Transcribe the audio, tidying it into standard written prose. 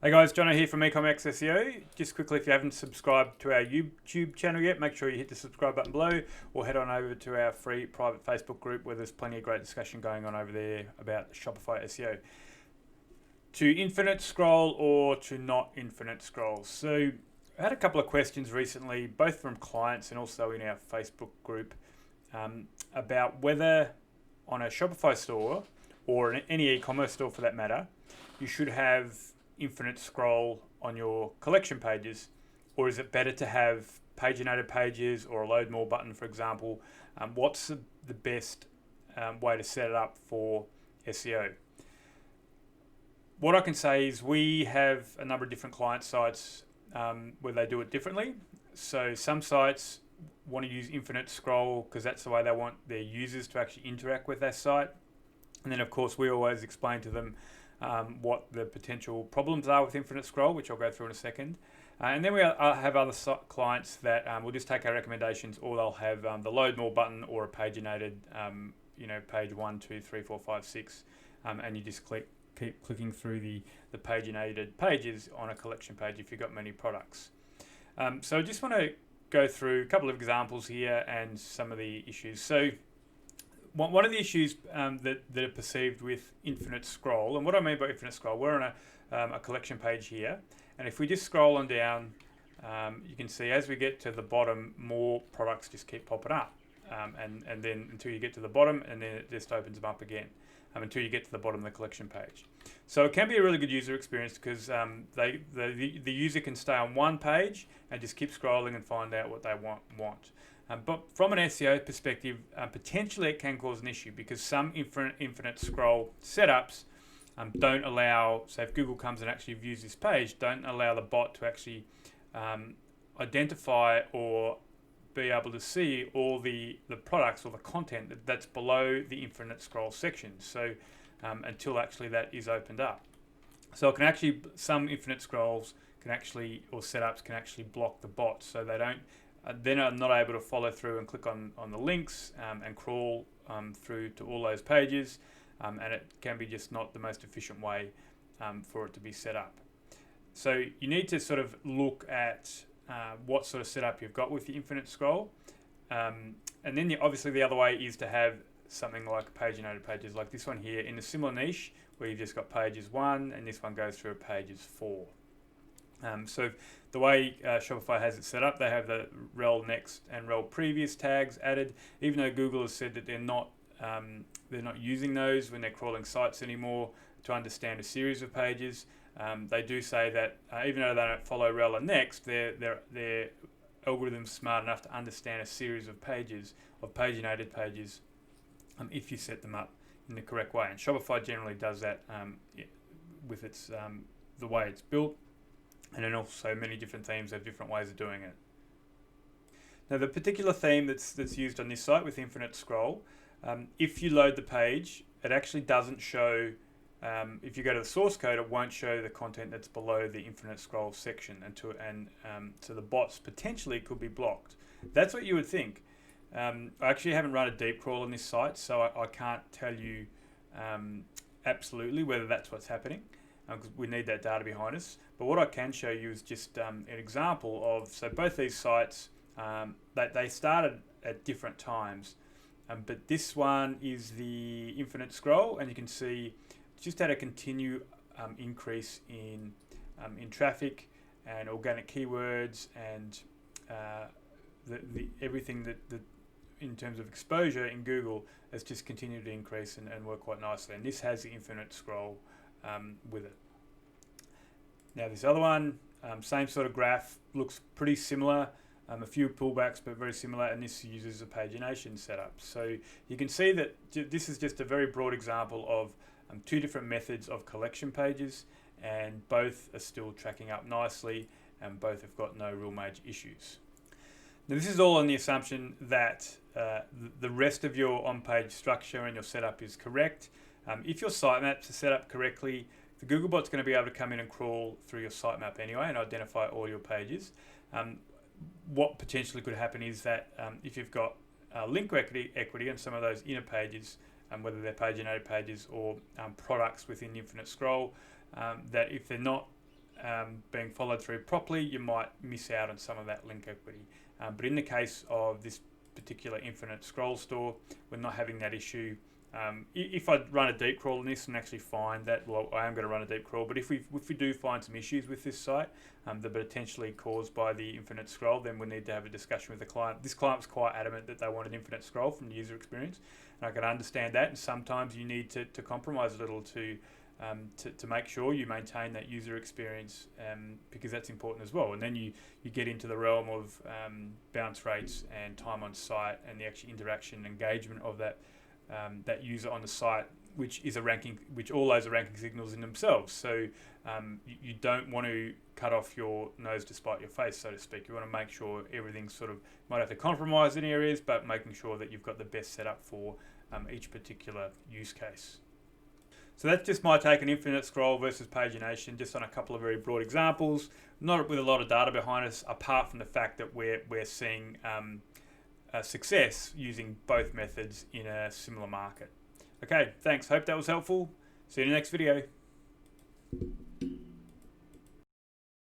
Hey guys, Jono here from Ecommerce SEO. Just quickly, if you haven't subscribed to our YouTube channel yet, make sure you hit the subscribe button below or head on over to our free private Facebook group where there's plenty of great discussion going on over there about Shopify SEO. To infinite scroll or to not infinite scroll. So I had a couple of questions recently, both from clients and also in our Facebook group, about whether on a Shopify store or any e-commerce store for that matter, you should have infinite scroll on your collection pages, or is it better to have paginated pages or a load more button, for example? What's the best way to set it up for SEO? What I can say is we have a number of different client sites where they do it differently. So some sites want to use infinite scroll because that's the way they want their users to actually interact with their site. And then of course we always explain to them what the potential problems are with infinite scroll, which I'll go through in a second. And then we have other clients that will just take our recommendations, or they'll have the load more button or a paginated, page 1, 2, 3, 4, 5, 6, and you just keep clicking through the paginated pages on a collection page if you've got many products. So I just want to go through a couple of examples here and some of the issues. So one of the issues that are perceived with infinite scroll, and what I mean by infinite scroll, we're on a collection page here, and if we just scroll on down, you can see as we get to the bottom, more products just keep popping up, and then until you get to the bottom, and then it just opens them up again, until you get to the bottom of the collection page. So it can be a really good user experience because the user can stay on one page and just keep scrolling and find out what they want. But from an SEO perspective, potentially it can cause an issue because some infinite scroll setups don't allow, so if Google comes and actually views this page, don't allow the bot to actually identify or be able to see all the products or the content that's below the infinite scroll section. So until actually that is opened up. So it can actually, some infinite scrolls can actually, or setups can actually block the bot, so they don't, then are not able to follow through and click on the links and crawl through to all those pages, and it can be just not the most efficient way for it to be set up. So you need to sort of look at what sort of setup you've got with the infinite scroll, and then obviously the other way is to have something like paginated pages like this one here in a similar niche where you've just got pages 1 and this one goes through pages 4. So the way Shopify has it set up, they have the rel next and rel previous tags added, even though Google has said that they're not using those when they're crawling sites anymore to understand a series of pages. They do say that even though they don't follow rel and next, their algorithm's smart enough to understand a series of pages, of paginated pages, if you set them up in the correct way. And Shopify generally does that with its the way it's built. And then also many different themes have different ways of doing it. Now the particular theme that's used on this site with infinite scroll, if you load the page, it actually doesn't show, if you go to the source code, it won't show the content that's below the infinite scroll section, so the bots potentially could be blocked. That's what you would think. I actually haven't run a deep crawl on this site, so I can't tell you absolutely whether that's what's happening, because we need that data behind us. But what I can show you is just an example of, so both these sites, they started at different times, but this one is the infinite scroll, and you can see just had a continued increase in traffic and organic keywords and everything that in terms of exposure in Google has just continued to increase and work quite nicely. And this has the infinite scroll with it. Now this other one, same sort of graph, looks pretty similar, a few pullbacks but very similar, and this uses a pagination setup. So you can see that this is just a very broad example of two different methods of collection pages, and both are still tracking up nicely and both have got no real major issues. Now this is all on the assumption that the rest of your on-page structure and your setup is correct. If your sitemaps are set up correctly, the Googlebot's going to be able to come in and crawl through your sitemap anyway and identify all your pages. What potentially could happen is that if you've got link equity on some of those inner pages, whether they're paginated pages or products within Infinite Scroll, that if they're not being followed through properly, you might miss out on some of that link equity. But in the case of this particular infinite scroll store, we're not having that issue. If I run a deep crawl on this and actually find that, well, I am going to run a deep crawl, but if we do find some issues with this site that are potentially caused by the infinite scroll, then we need to have a discussion with the client. This client was quite adamant that they wanted infinite scroll from the user experience, and I can understand that, and sometimes you need to compromise a little to make sure you maintain that user experience, because that's important as well. And then you get into the realm of bounce rates and time on site and the actual interaction and engagement of that user on the site, which is a ranking, which all those are ranking signals in themselves. So you don't want to cut off your nose to spite your face, so to speak. You want to make sure everything's sort of, might have to compromise in areas, but making sure that you've got the best setup for each particular use case. So that's just my take on infinite scroll versus pagination, just on a couple of very broad examples, not with a lot of data behind us, apart from the fact that we're seeing success using both methods in a similar market. Okay, thanks. Hope that was helpful. See you in the next video.